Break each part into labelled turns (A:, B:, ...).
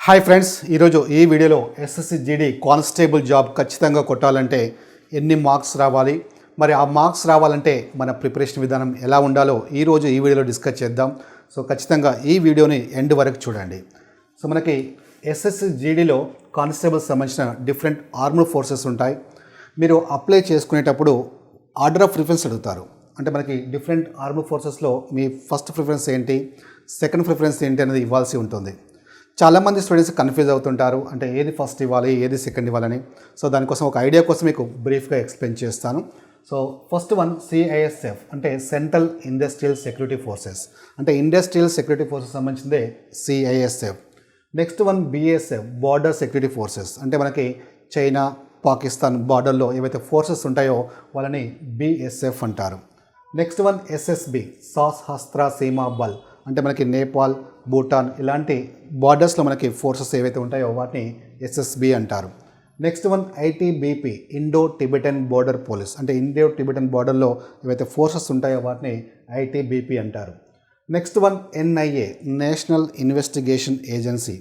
A: Hi friends, ఈరోజు ఈ వీడియోలో ఎస్ఎస్సి జీడీ కానిస్టేబుల్ జాబ్ ఖచ్చితంగా కొట్టాలంటే ఎన్ని మార్క్స్ రావాలి, మరి ఆ మార్క్స్ రావాలంటే మన ప్రిపరేషన్ విధానం ఎలా ఉండాలో ఈరోజు ఈ వీడియోలో డిస్కస్ చేద్దాం. సో ఖచ్చితంగా ఈ వీడియోని ఎండ్ వరకు చూడండి. సో మనకి ఎస్ఎస్సి జీడీలో కానిస్టేబుల్ సంబంధించిన డిఫరెంట్ ఆర్మ్డ్ ఫోర్సెస్ ఉంటాయి. మీరు అప్లై చేసుకునేటప్పుడు ఆర్డర్ ఆఫ్ ప్రిఫరెన్స్ అడుగుతారు. అంటే మనకి డిఫరెంట్ ఆర్మ్డ్ ఫోర్సెస్లో మీ ఫస్ట్ ప్రిఫరెన్స్ ఏంటి, సెకండ్ ప్రిఫరెన్స్ ఏంటి అనేది ఇవ్వాల్సి ఉంటుంది. చాలామంది స్టూడెంట్స్ కన్ఫ్యూజ్ అవుతుంటారు, అంటే ఏది ఫస్ట్ ఇవ్వాలి, ఏది సెకండ్ ఇవ్వాలని. సో దానికోసం ఒక ఐడియా కోసం మీకు బ్రీఫ్గా ఎక్స్ప్లెయిన్ చేస్తాను. సో ఫస్ట్ వన్ సిఐఎస్ఎఫ్ అంటే సెంట్రల్ ఇండస్ట్రియల్ సెక్యూరిటీ ఫోర్సెస్, అంటే ఇండస్ట్రియల్ సెక్యూరిటీ ఫోర్సెస్ సంబంధించిందే CISF. Next one BSF border security forces, అంటే మనకి చైనా పాకిస్తాన్ బార్డర్లో ఏవైతే ఫోర్సెస్ ఉంటాయో వాళ్ళని బిఎస్ఎఫ్ అంటారు. Next one SSB Sashastra Seema బల్, అంటే మనకి నేపాల్, భూటాన్ ఇలాంటి బార్డర్స్లో మనకి ఫోర్సెస్ ఏవైతే ఉంటాయో వాటిని ఎస్ఎస్బి అంటారు. Next one ITBP Indo Tibetan border police, అంటే ఇండో టిబెటన్ బార్డర్లో ఏవైతే ఫోర్సెస్ ఉంటాయో వాటిని ఐటీబీపీ అంటారు. Next one NIA national investigation agency,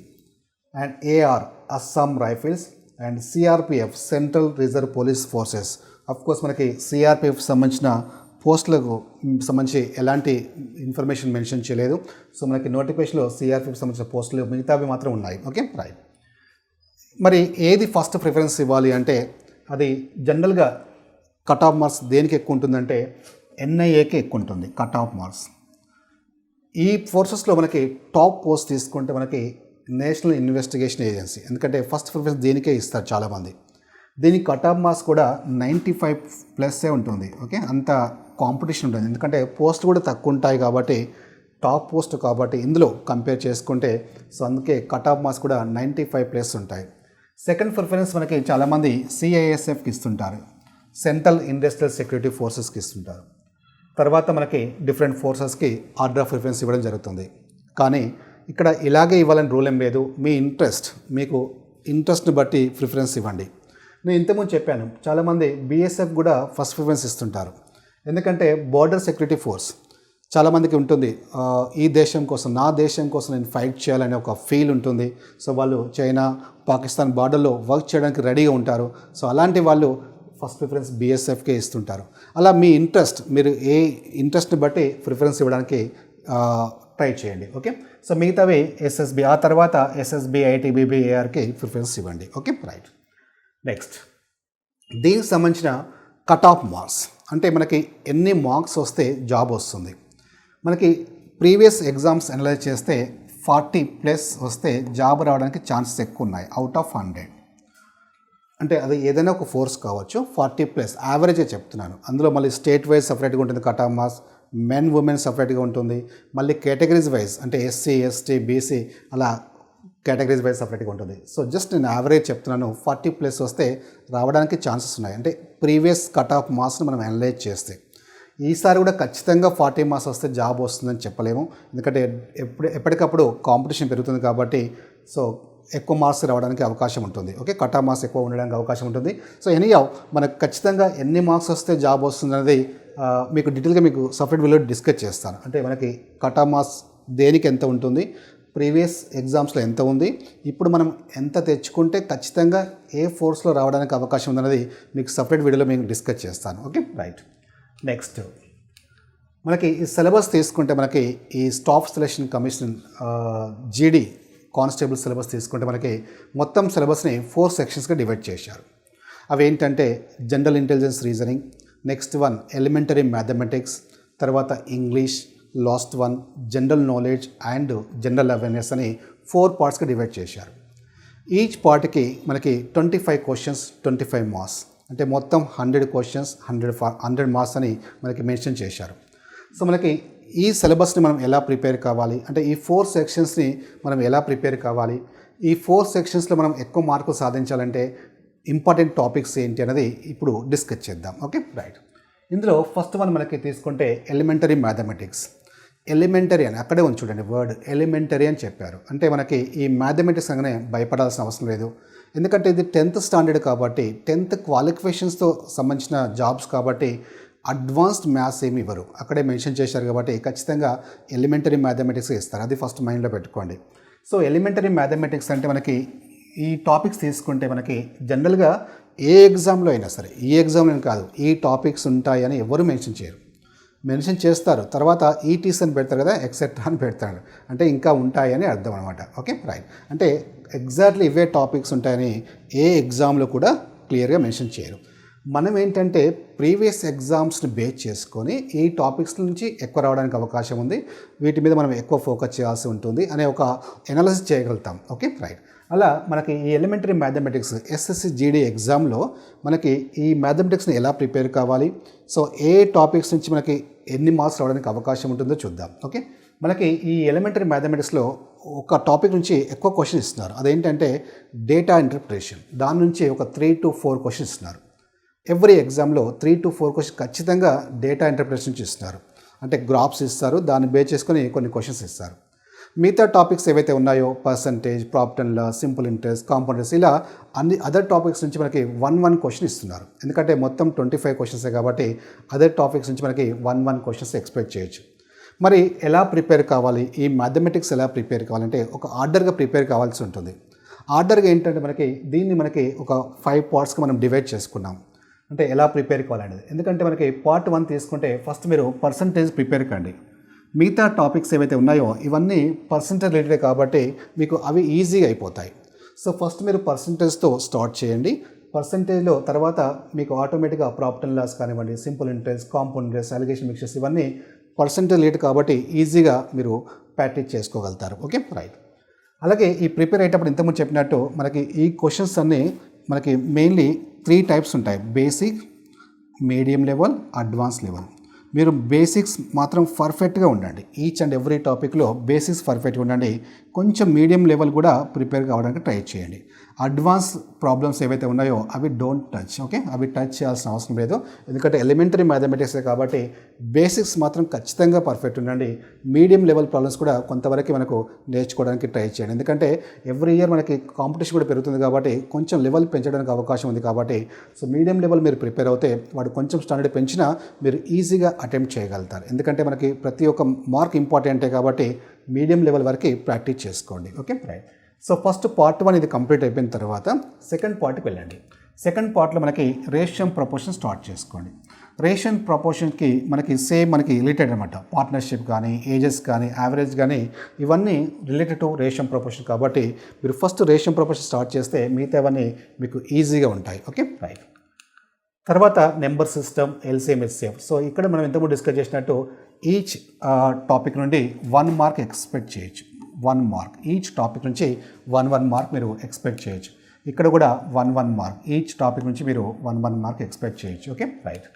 A: and AR Assam rifles, and CRPF central reserve police forces. Of course మనకి సిఆర్పిఎఫ్ సంబంధించిన పోస్టులకు సంబంధించి ఎలాంటి ఇన్ఫర్మేషన్ మెన్షన్ చేయలేదు. సో మనకి నోటిఫికేషన్లో సిఆర్పిఎఫ్ సంబంధించిన పోస్టులు మిగతావి మాత్రం ఉన్నాయి. Okay, right. మరి ఏది ఫస్ట్ ప్రిఫరెన్స్ ఇవ్వాలి అంటే అది జనరల్గా కట్ ఆఫ్ మార్క్స్ దేనికి ఎక్కువ ఉంటుందంటే ఎన్ఐఏకి ఎక్కువ ఉంటుంది కట్ ఆఫ్ మార్క్స్. ఈ ఫోర్సెస్లో మనకి టాప్ పోస్ట్ తీసుకుంటే మనకి నేషనల్ ఇన్వెస్టిగేషన్ ఏజెన్సీ, ఎందుకంటే ఫస్ట్ ప్రిఫరెన్స్ దీనికే ఇస్తారు చాలామంది. దీని కట్ ఆఫ్ మార్క్స్ కూడా 95+ ఉంటుంది. ఓకే, అంత కాంపిటీషన్ ఉంటుంది, ఎందుకంటే పోస్ట్ కూడా తక్కువ ఉంటాయి కాబట్టి, టాప్ పోస్ట్ కాబట్టి ఇందులో కంపేర్ చేసుకుంటే. సో అందుకే కట్ ఆఫ్ మార్క్స్ కూడా 95+ ఉంటాయి. సెకండ్ ప్రిఫరెన్స్ మనకి చాలామంది సిఐఎస్ఎఫ్కి ఇస్తుంటారు, సెంట్రల్ ఇండస్ట్రియల్ సెక్యూరిటీ ఫోర్సెస్కి ఇస్తుంటారు. తర్వాత మనకి డిఫరెంట్ ఫోర్సెస్కి ఆర్డర్ ఆఫ్ ప్రిఫరెన్స్ ఇవ్వడం జరుగుతుంది. కానీ ఇక్కడ ఇలాగే ఇవ్వాలని రూల్ ఏం లేదు. మీ మీకు ఇంట్రెస్ట్ని బట్టి ప్రిఫరెన్స్ ఇవ్వండి. నేను ఇంతకుముందు చెప్పాను, చాలామంది బిఎస్ఎఫ్ కూడా ఫస్ట్ ప్రిఫరెన్స్ ఇస్తుంటారు, ఎందుకంటే బార్డర్ సెక్యూరిటీ ఫోర్స్ చాలామందికి ఉంటుంది. ఈ దేశం కోసం, నా దేశం కోసం నేను ఫైట్ చేయాలనే ఒక ఫీల్ ఉంటుంది. సో వాళ్ళు చైనా, పాకిస్తాన్ బార్డర్లో వర్క్ చేయడానికి రెడీగా ఉంటారు. సో అలాంటి వాళ్ళు ఫస్ట్ ప్రిఫరెన్స్ బిఎస్ఎఫ్కే ఇస్తుంటారు. అలా మీ మీరు ఏ ఇంట్రెస్ట్ని బట్టి ప్రిఫరెన్స్ ఇవ్వడానికి ట్రై చేయండి. ఓకే, సో మిగతావి ఎస్ఎస్బి, ఆ తర్వాత ఎస్ఎస్బి, ఐటీబీబీ, ఏఆర్కి ప్రిఫరెన్స్ ఇవ్వండి. Okay, right. నెక్స్ట్ దీనికి సంబంధించిన కట్ ఆఫ్ మార్క్స్, అంటే మనకి ఎన్ని మార్క్స్ వస్తే జాబ్ వస్తుంది. మనకి ప్రీవియస్ ఎగ్జామ్స్ అనలైజ్ చేస్తే 40+ వస్తే జాబ్ రావడానికి ఛాన్సెస్ ఎక్కువ ఉన్నాయి అవుట్ ఆఫ్ 100. అంటే అది ఏదైనా ఒక ఫోర్స్ కావచ్చు, 40+ యావరేజే చెప్తున్నాను. అందులో మళ్ళీ స్టేట్ వైజ్ సపరేట్గా ఉంటుంది cut off marks, men women సపరేట్గా ఉంటుంది, మళ్ళీ కేటగిరీస్ వైజ్ అంటే ఎస్సీ, ఎస్టీ, బీసీ అలా కేటగిరీస్ వైజ్ సపరేట్గా ఉంటుంది. సో జస్ట్ నేను యావరేజ్ చెప్తున్నాను, 40+ వస్తే రావడానికి ఛాన్సెస్ ఉన్నాయి. అంటే ప్రీవియస్ కట్ ఆఫ్ మార్క్స్ని మనం అనలైజ్ చేస్తే ఈసారి కూడా ఖచ్చితంగా 40 మార్క్స్ వస్తే జాబ్ వస్తుందని చెప్పలేము, ఎందుకంటే ఎప్పటికప్పుడు కాంపిటీషన్ పెరుగుతుంది కాబట్టి. సో ఎక్కువ మార్క్స్ రావడానికి అవకాశం ఉంటుంది. ఓకే, కట్ ఆఫ్ మార్క్స్ ఎక్కువ ఉండడానికి అవకాశం ఉంటుంది. సో ఎనీహౌ మనకు ఖచ్చితంగా ఎన్ని మార్క్స్ వస్తే జాబ్ వస్తుంది అనేది మీకు డీటెయిల్గా మీకు సపరేట్ వీడియో డిస్కస్ చేస్తాను. అంటే మనకి కట్ ఆఫ్ మార్క్స్ దేనికి ఎంత ఉంటుంది, ప్రీవియస్ ఎగ్జామ్స్లో ఎంత ఉంది, ఇప్పుడు మనం ఎంత తెచ్చుకుంటే ఖచ్చితంగా ఏ ఫోర్స్లో రావడానికి అవకాశం ఉందన్నది మీకు సపరేట్ వీడియోలో మీకు డిస్కస్ చేస్తాను. Okay, right. నెక్స్ట్ మనకి ఈ సిలబస్ తీసుకుంటే మనకి ఈ స్టాఫ్ సెలక్షన్ కమిషన్ జీడీ కానిస్టేబుల్ సిలబస్ తీసుకుంటే మనకి మొత్తం సిలబస్ని 4 సెక్షన్స్గా డివైడ్ చేశారు. అవి ఏంటంటే general intelligence reasoning, next one elementary mathematics, తర్వాత English, last one general knowledge and general awareness అని 4 పార్ట్స్గా డివైడ్ చేశారు. ఈచ్ పార్ట్కి మనకి 25 క్వశ్చన్స్, 25 మార్క్స్, అంటే మొత్తం 100 క్వశ్చన్స్, 100 మార్క్స్ అని మనకి మెన్షన్ చేశారు. సో మనకి ఈ సిలబస్ని మనం ఎలా ప్రిపేర్ కావాలి, అంటే ఈ 4 సెక్షన్స్ని మనం ఎలా ప్రిపేర్ కావాలి, ఈ 4 సెక్షన్స్లో మనం ఎక్కువ మార్కులు సాధించాలంటే ఇంపార్టెంట్ టాపిక్స్ ఏంటి అనేది ఇప్పుడు డిస్కస్ చేద్దాం. Okay, right. ఇందులో ఫస్ట్ వన్ మనకి తీసుకుంటే ఎలిమెంటరీ మ్యాథమెటిక్స్. ఎలిమెంటరీ అని అక్కడే ఉంది చూడండి, వర్డ్ ఎలిమెంటరీ అని చెప్పారు. అంటే మనకి ఈ మ్యాథమెటిక్స్ అనగానే భయపడాల్సిన అవసరం లేదు, ఎందుకంటే ఇది 10th స్టాండర్డ్ కాబట్టి, 10th క్వాలిఫికేషన్స్తో సంబంధించిన జాబ్స్ కాబట్టి అడ్వాన్స్డ్ మ్యాథ్స్ ఏమి ఇవ్వరు, అక్కడే మెన్షన్ చేశారు కాబట్టి ఖచ్చితంగా ఎలిమెంటరీ మ్యాథమెటిక్స్ ఇస్తారు. అది ఫస్ట్ మైండ్లో పెట్టుకోండి. సో ఎలిమెంటరీ మ్యాథమెటిక్స్ అంటే మనకి ఈ టాపిక్స్ తీసుకుంటే మనకి జనరల్గా ఏ ఎగ్జామ్లో అయినా సరే, ఈ ఎగ్జామ్లో కాదు, ఈ టాపిక్స్ ఉంటాయని ఎవరు మెన్షన్ చేయరు. మెన్షన్ చేస్తారు, తర్వాత ఈటీస్ అని పెడతారు కదా, ఎక్సెట్రా అని పెడతాడు, అంటే ఇంకా ఉంటాయని అర్థం అనమాట. Okay, right. అంటే ఎగ్జాక్ట్లీ ఇవే టాపిక్స్ ఉంటాయని ఏ ఎగ్జామ్లో కూడా క్లియర్గా మెన్షన్ చేయరు. మనం ఏంటంటే ప్రీవియస్ ఎగ్జామ్స్ని బేస్ చేసుకొని ఈ టాపిక్స్ నుంచి ఎక్కువ రావడానికి అవకాశం ఉంది, వీటి మీద మనం ఎక్కువ ఫోకస్ చేయాల్సి ఉంటుంది అనే ఒక ఎనాలిసిస్ చేయగలుగుతాం. Okay, right. అలా మనకి ఈ ఎలిమెంటరీ మ్యాథమెటిక్స్ ఎస్ఎస్సి జీడీ ఎగ్జామ్లో మనకి ఈ మ్యాథమెటిక్స్ని ఎలా ప్రిపేర్ కావాలి, సో ఏ టాపిక్స్ నుంచి మనకి ఎన్ని మార్క్స్ రావడానికి అవకాశం ఉంటుందో చూద్దాం. ఓకే, మనకి ఈ ఎలిమెంటరీ మ్యాథమెటిక్స్లో ఒక టాపిక్ నుంచి ఎక్కువ క్వశ్చన్ ఇస్తున్నారు, అదేంటంటే డేటా ఇంటర్ప్రిటేషన్. దాని నుంచి ఒక 3 to 4 క్వశ్చన్స్ ఇస్తున్నారు. ఎవ్రీ ఎగ్జామ్లో 3 to 4 క్వశ్చన్ ఖచ్చితంగా డేటా ఇంటర్ప్రిటేషన్ నుంచి ఇస్తున్నారు. అంటే గ్రాఫ్స్ ఇస్తారు, దాన్ని బేస్ చేసుకొని కొన్ని క్వశ్చన్స్ ఇస్తారు. మిగతా టాపిక్స్ ఏవైతే ఉన్నాయో percentage, profit and loss, simple interest, compounders, ఇలా అన్ని అదర్ టాపిక్స్ నుంచి మనకి 1 క్వశ్చన్ ఇస్తున్నారు. ఎందుకంటే మొత్తం 25 క్వశ్చన్సే కాబట్టి అదర్ టాపిక్స్ నుంచి మనకి 1 క్వశ్చన్స్ ఎక్స్పెక్ట్ చేయొచ్చు. మరి ఎలా ప్రిపేర్ కావాలి, ఈ మ్యాథమెటిక్స్ ఎలా ప్రిపేర్ కావాలంటే ఒక ఆర్డర్గా ప్రిపేర్ కావాల్సి ఉంటుంది. ఆర్డర్గా ఏంటంటే దీన్ని మనకి ఒక 5 పార్ట్స్గా మనం డివైడ్ చేసుకున్నాం. అంటే ఎలా ప్రిపేర్ కావాలనేది, ఎందుకంటే మనకి పార్ట్ 1 తీసుకుంటే ఫస్ట్ మీరు పర్సంటేజ్ ప్రిపేర్ కండి. మిగతా టాపిక్స్ ఏవైతే ఉన్నాయో ఇవన్నీ పర్సంటేజ్ రిలేటెడ్ కాబట్టి మీకు అవి ఈజీగా అయిపోతాయి. సో ఫస్ట్ మీరు పర్సంటేజ్తో స్టార్ట్ చేయండి. పర్సంటేజ్లో తర్వాత మీకు ఆటోమేటిక్గా ప్రాఫిట్ అండ్ లాస్ కానివ్వండి, simple interest, compound interest, alligation mixtures, ఇవన్నీ పర్సంటేజ్ రిలేటెడ్ కాబట్టి ఈజీగా మీరు ప్రాక్టీస్ చేసుకోగలుగుతారు. Okay, right. అలాగే ఈ ప్రిపేర్ అయ్యేటప్పుడు ఇంతకుముందు చెప్పినట్టు మనకి ఈ క్వశ్చన్స్ అన్నీ మనకి మెయిన్లీ 3 టైప్స్ ఉంటాయి: basic, medium level, advance level. మీరు బేసిక్స్ మాత్రం పర్ఫెక్ట్గా ఉండండి. ఈచ్ అండ్ ఎవ్రీ టాపిక్లో బేసిక్స్ పర్ఫెక్ట్గా ఉండండి. కొంచెం మీడియం లెవెల్ కూడా ప్రిపేర్ కావడానికి ట్రై చేయండి. అడ్వాన్స్ ప్రాబ్లమ్స్ ఏవైతే ఉన్నాయో అవి డోంట్ టచ్. ఓకే, అవి టచ్ చేయాల్సిన అవసరం లేదు, ఎందుకంటే ఎలిమెంటరీ మ్యాథమెటిక్సే కాబట్టి బేసిక్స్ మాత్రం ఖచ్చితంగా పర్ఫెక్ట్ ఉండండి. మీడియం లెవెల్ ప్రాబ్లమ్స్ కూడా కొంతవరకు మనకు నేర్చుకోవడానికి ట్రై చేయండి, ఎందుకంటే ఎవ్రీ ఇయర్ మనకి కాంపిటీషన్ కూడా పెరుగుతుంది కాబట్టి కొంచెం లెవెల్ పెంచడానికి అవకాశం ఉంది. కాబట్టి సో మీడియం లెవెల్ మీరు ప్రిపేర్ అవుతే వాడు కొంచెం స్టాండర్డ్ పెంచినా మీరు ఈజీగా అటెంప్ట్ చేయగలుగుతారు. ఎందుకంటే మనకి ప్రతి ఒక్క మార్క్ ఇంపార్టెంటే కాబట్టి మీడియం లెవెల్ వరకు ప్రాక్టీస్ చేసుకోండి. Okay, right. So first part 1 ఇది కంప్లీట్ అయిపోయిన తర్వాత సెకండ్ పార్ట్కి వెళ్ళండి. సెకండ్ పార్ట్లో మనకి రేషియో ప్రపోర్షన్ స్టార్ట్ చేసుకోండి. రేషియో ప్రపోర్షన్కి మనకి రిలేటెడ్ అనమాట. పార్ట్నర్షిప్ కానీ, ఏజెస్ కానీ, యావరేజ్ కానీ, ఇవన్నీ రిలేటెడ్ టు రేషియో ప్రపోర్షన్ కాబట్టి మీరు ఫస్ట్ రేషియో ప్రపోర్షన్ స్టార్ట్ చేస్తే మిగతావన్నీ మీకు ఈజీగా ఉంటాయి. Okay, right. తర్వాత number system, LCM, HCF. So ఇక్కడ మనం ఇంతకుముందు డిస్కస్ చేసినట్టు ఈచ్ టాపిక్ నుండి 1 మార్క్ ఎక్స్పెక్ట్ చేయొచ్చు. 1 మార్క్ ఈచ్ టాపిక్ నుంచి 1 మార్క్ మీరు ఎక్స్పెక్ట్ చేయొచ్చు. ఇక్కడ కూడా 1 మార్క్ ఈచ్ టాపిక్ నుంచి మీరు 1 మార్క్ ఎక్స్పెక్ట్ చేయొచ్చు. Okay, right.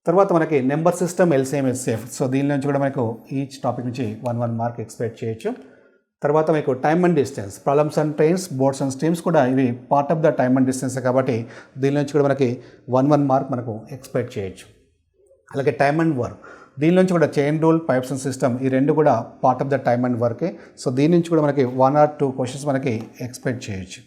A: తర్వాత మనకి number system, LCM, HCF. So దీని నుంచి కూడా మనకు ఈచ్ టాపిక్ నుంచి 1 మార్క్ ఎక్స్పెక్ట్ చేయొచ్చు. తర్వాత మీకు time and distance, problems and trains, boards and streams కూడా ఇవి part of the time and distance కాబట్టి దీని నుంచి కూడా మనకి 1 మార్క్ మనకు ఎక్స్పెక్ట్ చేయొచ్చు. అలాగే టైమ్ అండ్ వర్క్, దీని నుంచి కూడా chain rule, pipes and system, ఈ రెండు కూడా part of the time and వర్కే. సో దీని నుంచి కూడా మనకి 1 or 2 క్వశ్చన్స్ మనకి ఎక్స్పెక్ట్ చేయొచ్చు.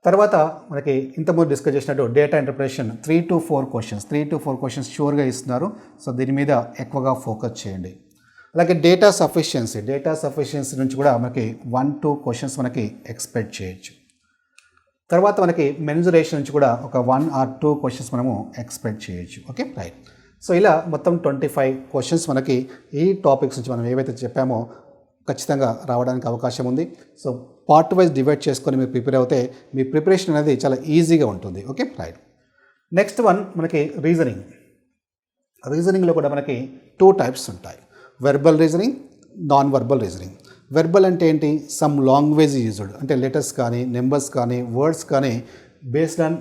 A: తర్వాత మనకి ఇంతకుముందు డిస్కస్ చేసినట్టు డేటా ఇంటర్ప్రిటేషన్ 3 to 4 క్వశ్చన్స్ షూర్గా ఇస్తున్నారు. సో దీని మీద ఎక్కువగా ఫోకస్ చేయండి. అలాగే డేటా సఫిషియన్సీ నుంచి కూడా మనకి 1-2 క్వశ్చన్స్ మనకి ఎక్స్పెక్ట్ చేయొచ్చు. తర్వాత మనకి మెన్సురేషన్ నుంచి కూడా ఒక 1 or 2 క్వశ్చన్స్ మనము ఎక్స్పెక్ట్ చేయొచ్చు. Okay, right. సో ఇలా మొత్తం 25 క్వశ్చన్స్ మనకి ఈ టాపిక్స్ నుంచి మనం ఏవైతే చెప్పామో ఖచ్చితంగా రావడానికి అవకాశం ఉంది. సో పార్ట్ వైజ్ డివైడ్ చేసుకొని మీరు ప్రిపేర్ అవుతే మీ ప్రిపరేషన్ అనేది చాలా ఈజీగా ఉంటుంది. Okay, right. నెక్స్ట్ వన్ మనకి రీజనింగ్లో కూడా మనకి 2 టైప్స్ ఉంటాయి: verbal reasoning, non verbal reasoning. Verbal అంటే ఏంటి? సమ్ లాంగ్వేజ్ యూజ్డ్, అంటే లెటర్స్ కానీ, నెంబర్స్ కానీ, వర్డ్స్ కానీ బేస్డ్ ఆన్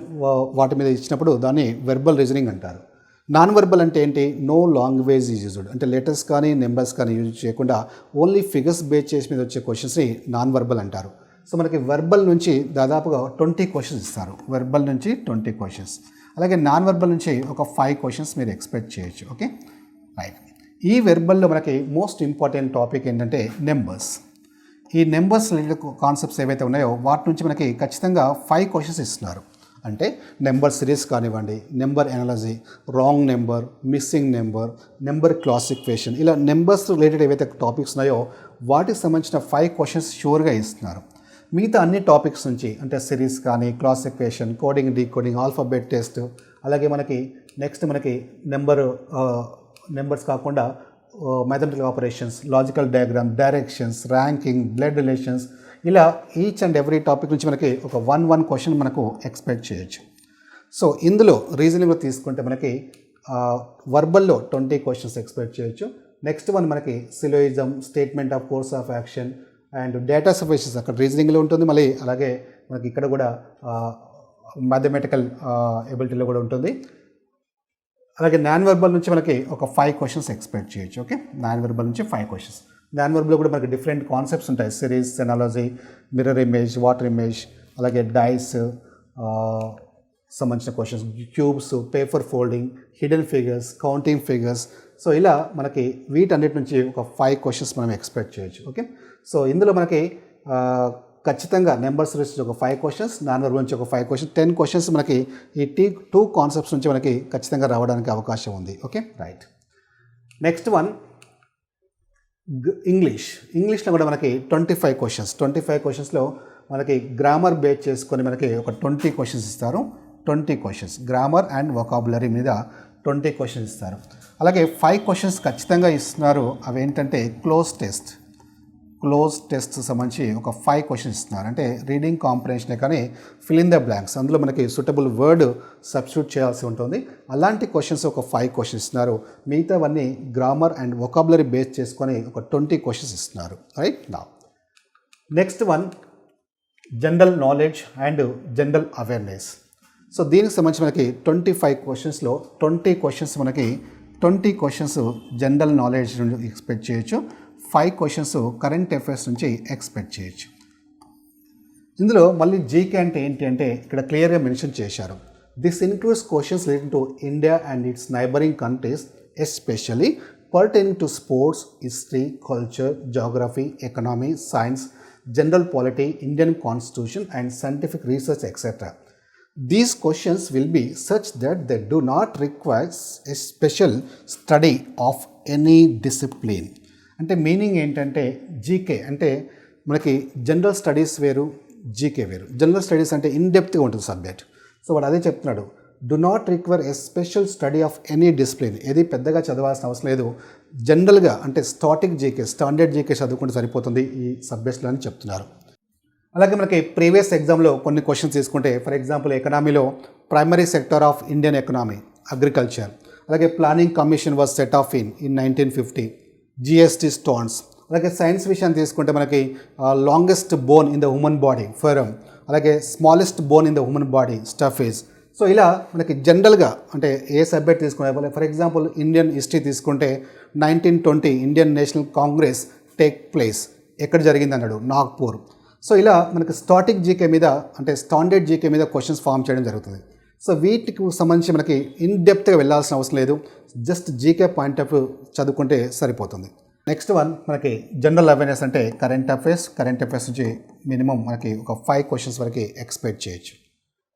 A: వాటి మీద ఇచ్చినప్పుడు దాన్ని వెర్బల్ రీజనింగ్ అంటారు. నాన్ వెర్బల్ అంటే ఏంటి? నో లాంగ్వేజ్ యూజ్డ్, అంటే లెటర్స్ కానీ, నెంబర్స్ కానీ యూజ్ చేయకుండా ఓన్లీ ఫిగర్స్ బేస్ చేసి మీద వచ్చే క్వశ్చన్స్ని నాన్ వెర్బల్ అంటారు. సో మనకి వెర్బల్ నుంచి దాదాపుగా 20 క్వశ్చన్స్ ఇస్తారు. వెర్బల్ నుంచి 20 క్వశ్చన్స్. అలాగే నాన్ వెర్బల్ నుంచి ఒక 5 క్వశ్చన్స్ మీరు ఎక్స్పెక్ట్ చేయొచ్చు. Okay, right. ఈ వెర్బల్లో మనకి మోస్ట్ ఇంపార్టెంట్ టాపిక్ ఏంటంటే నెంబర్స్. ఈ నెంబర్స్ రిలేటెడ్ కాన్సెప్ట్స్ ఏవైతే ఉన్నాయో వాటి నుంచి మనకి ఖచ్చితంగా 5 క్వశ్చన్స్ ఇస్తున్నారు. అంటే నెంబర్ సిరీస్ కానివ్వండి, number analogy, wrong number, missing number, number classification, ఇలా నెంబర్స్ రిలేటెడ్ ఏవైతే టాపిక్స్ ఉన్నాయో వాటికి సంబంధించిన 5 క్వశ్చన్స్ షూర్గా ఇస్తున్నారు. మిగతా అన్ని టాపిక్స్ నుంచి అంటే సిరీస్ కానీ, classification, coding, decoding, alphabet test, అలాగే మనకి నెక్స్ట్ మనకి నెంబర్స్ కాకుండా mathematical operations, logical diagram, directions, ranking, blood relations, ఇలా ఈచ్ అండ్ ఎవ్రీ టాపిక్ నుంచి మనకి ఒక 1 క్వశ్చన్ మనకు ఎక్స్పెక్ట్ చేయొచ్చు. సో ఇందులో రీజనింగ్లో తీసుకుంటే మనకి వర్బల్లో 20 క్వశ్చన్స్ ఎక్స్పెక్ట్ చేయొచ్చు. నెక్స్ట్ వన్ మనకి syllogism, statement of course of action and data sufficiency అక్కడ రీజనింగ్లో ఉంటుంది. మళ్ళీ అలాగే మనకి ఇక్కడ కూడా మ్యాథమెటికల్ ఎబిలిటీలో కూడా ఉంటుంది. అలాగే నాన్ వెర్బల్ నుంచి మనకి ఒక 5 క్వశ్చన్స్ ఎక్స్పెక్ట్ చేయొచ్చు. ఓకే, నాన్ వెర్బల్ నుంచి 5 క్వశ్చన్స్. నాన్ వెర్బల్లో కూడా మనకి డిఫరెంట్ కాన్సెప్ట్స్ ఉంటాయి. Series, analogy, mirror image, water image, అలాగే డైస్ సంబంధించిన questions, cubes, paper folding, hidden figures, counting figures. So ఇలా మనకి వీటన్నిటి నుంచి ఒక 5 క్వశ్చన్స్ మనం ఎక్స్పెక్ట్ చేయొచ్చు. ఓకే, సో ఇందులో మనకి ఖచ్చితంగా నెంబర్స్ నుంచి ఒక 5 క్వశ్చన్స్, నాన్ వెర్బల్ నుంచి ఒక 5 క్వశ్చన్స్, 10 క్వశ్చన్స్ మనకి ఈ 2 కాన్సెప్ట్స్ నుంచి మనకి ఖచ్చితంగా రావడానికి అవకాశం ఉంది. Okay, right. నెక్స్ట్ వన్ ఇంగ్లీష్లో కూడా మనకి 25 క్వశ్చన్స్. 25 క్వశ్చన్స్లో మనకి గ్రామర్ బేస్ చేసుకొని మనకి ఒక 20 క్వశ్చన్స్ ఇస్తారు. 20 క్వశ్చన్స్ గ్రామర్ అండ్ వొకాబులరీ మీద 20 క్వశ్చన్స్ ఇస్తారు. అలాగే 5 క్వశ్చన్స్ ఖచ్చితంగా ఇస్తున్నారు. అవి ఏంటంటే క్లోజ్ టెస్ట్ సంబంధించి ఒక 5 క్వశ్చన్స్ ఇస్తున్నారు. అంటే రీడింగ్ కాంప్రహెన్షనే కానీ ఫిల్ ఇన్ ద బ్లాంక్స్, అందులో మనకి సూటబుల్ వర్డ్ సబ్స్టిట్యూట్ చేయాల్సి ఉంటుంది. అలాంటి క్వశ్చన్స్ ఒక 5 క్వశ్చన్స్ ఇస్తున్నారు. మిగతావన్నీ గ్రామర్ అండ్ వొకాబులరీ బేస్ చేసుకొని ఒక 20 క్వశ్చన్స్ ఇస్తున్నారు. రైట్ నా next one general knowledge and general awareness. So దీనికి సంబంధించి మనకి 25 క్వశ్చన్స్లో 20 క్వశ్చన్స్ జనరల్ నాలెడ్జ్ నుండి ఎక్స్పెక్ట్ చేయొచ్చు. 5 క్వశ్చన్స్ కరెంట్ అఫైర్స్ నుంచి ఎక్స్పెక్ట్ చేయొచ్చు. ఇందులో మళ్ళీ జీకే అంటే ఏంటి అంటే ఇక్కడ క్లియర్గా మెన్షన్ చేశారు. This includes questions related to India and it's neighbouring countries, especially pertaining to sports, history, culture, geography, economy, science, general polity, Indian constitution and scientific research etcetera. These questions will be such that they do not require a special study of any discipline. అంటే meaning ఏంటంటే GK అంటే మనకి general studies వేరు, GK వేరు. General studies అంటే ఇన్డెప్త్గా ఉంటుంది subject. So వాడు అదే చెప్తున్నాడు, do not require a special study of any discipline. ఏది పెద్దగా చదవాల్సిన అవసరం లేదు. జనరల్గా అంటే స్టాండర్డ్ జీకే చదువుకుంటే సరిపోతుంది ఈ సబ్జెక్ట్స్లో అని చెప్తున్నారు. అలాగే మనకి ప్రీవియస్ ఎగ్జామ్లో కొన్ని క్వశ్చన్స్ తీసుకుంటే, ఫర్ ఎగ్జాంపుల్ ఎకనామీలో primary sector of Indian economy, agriculture, అలాగే planning commission was set of in 1950, GST stones. అలాగే సైన్స్ విషయాన్ని తీసుకుంటే మనకి longest bone in the human body, ఫెరమ్, అలాగే smallest bone in the human body, stapes. So ఇలా మనకి జనరల్గా అంటే ఏ సబ్జెక్ట్ తీసుకునే, ఫర్ ఎగ్జాంపుల్ ఇండియన్ హిస్టరీ తీసుకుంటే 1920 ఇండియన్ నేషనల్ కాంగ్రెస్ టేక్ ప్లేస్ ఎక్కడ జరిగింది అన్నాడు, నాగ్పూర్. సో ఇలా మనకి స్టాటిక్ జీకే మీద అంటే స్టాండర్డ్ జీకే మీద క్వశ్చన్స్ ఫామ్ చేయడం జరుగుతుంది. సో వీటికి సంబంధించి మనకి ఇన్డెప్త్గా వెళ్ళాల్సిన అవసరం లేదు. Just GK point of view చదువుకుంటే సరిపోతుంది. నెక్స్ట్ వన్ మనకి జనరల్ అవేర్నెస్ అంటే కరెంట్ అఫైర్స్ నుంచి మినిమం మనకి ఒక 5 క్వశ్చన్స్ వరకు ఎక్స్పెక్ట్ చేయొచ్చు.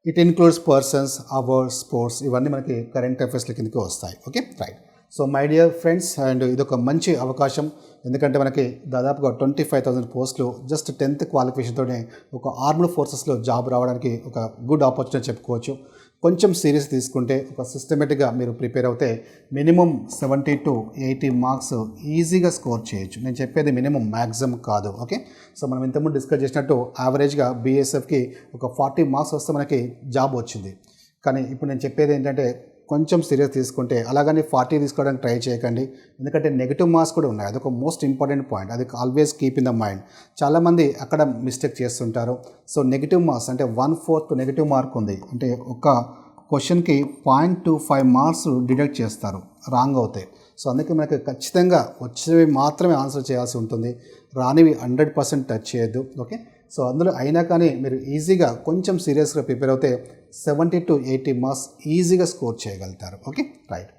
A: It includes persons, hours, sports, ఇవన్నీ మనకి కరెంట్ అఫైర్స్ల కిందకి వస్తాయి. Okay, right. So my dear friends, and ఇదొక మంచి అవకాశం. ఎందుకంటే మనకి దాదాపుగా 25,000 పోస్టులు జస్ట్ 10th క్వాలిఫికేషన్తోనే ఒక ఆర్మ్డ్ ఫోర్సెస్లో జాబ్ రావడానికి ఒక గుడ్ ఆపర్చునిటీ చెప్పుకోవచ్చు. కొంచెం సీరియస్ తీసుకుంటే ఒక సిస్టమేటిక్గా మీరు ప్రిపేర్ అవుతే మినిమం 70 to 80 మార్క్స్ ఈజీగా స్కోర్ చేయొచ్చు. నేను చెప్పేది మినిమం, మ్యాక్సిమం కాదు. ఓకే, సో మనం ఇంతకుముందు డిస్కస్ చేసినట్టు యావరేజ్గా బీఎస్ఎఫ్కి ఒక 40 మార్క్స్ వస్తే మనకి జాబ్ వచ్చింది. కానీ ఇప్పుడు నేను చెప్పేది ఏంటంటే కొంచెం సీరియస్ తీసుకుంటే అలాగని 40 తీసుకోవడానికి ట్రై చేయకండి. ఎందుకంటే నెగిటివ్ మార్క్స్ కూడా ఉన్నాయి. అదొక మోస్ట్ ఇంపార్టెంట్ పాయింట్. అది always keep in the mind. చాలామంది అక్కడ మిస్టేక్ చేస్తుంటారు. సో నెగిటివ్ మార్క్స్ అంటే 1/4 నెగిటివ్ మార్క్ ఉంది అంటే ఒక క్వశ్చన్కి 0.25 మార్క్స్ డిడక్ట్ చేస్తారు రాంగ్ అవుతాయి. సో అందుకే మనకి ఖచ్చితంగా వచ్చేవి మాత్రమే ఆన్సర్ చేయాల్సి ఉంటుంది. రానివి 100% టచ్ చేయొద్దు. ఓకే, సో అందులో అయినా కానీ మీరు ఈజీగా కొంచెం సీరియస్గా ప్రిపేర్ అవుతే 70 to 80 మార్క్స్ ఈజీగా స్కోర్ చేయగలుగుతారు. Okay, right.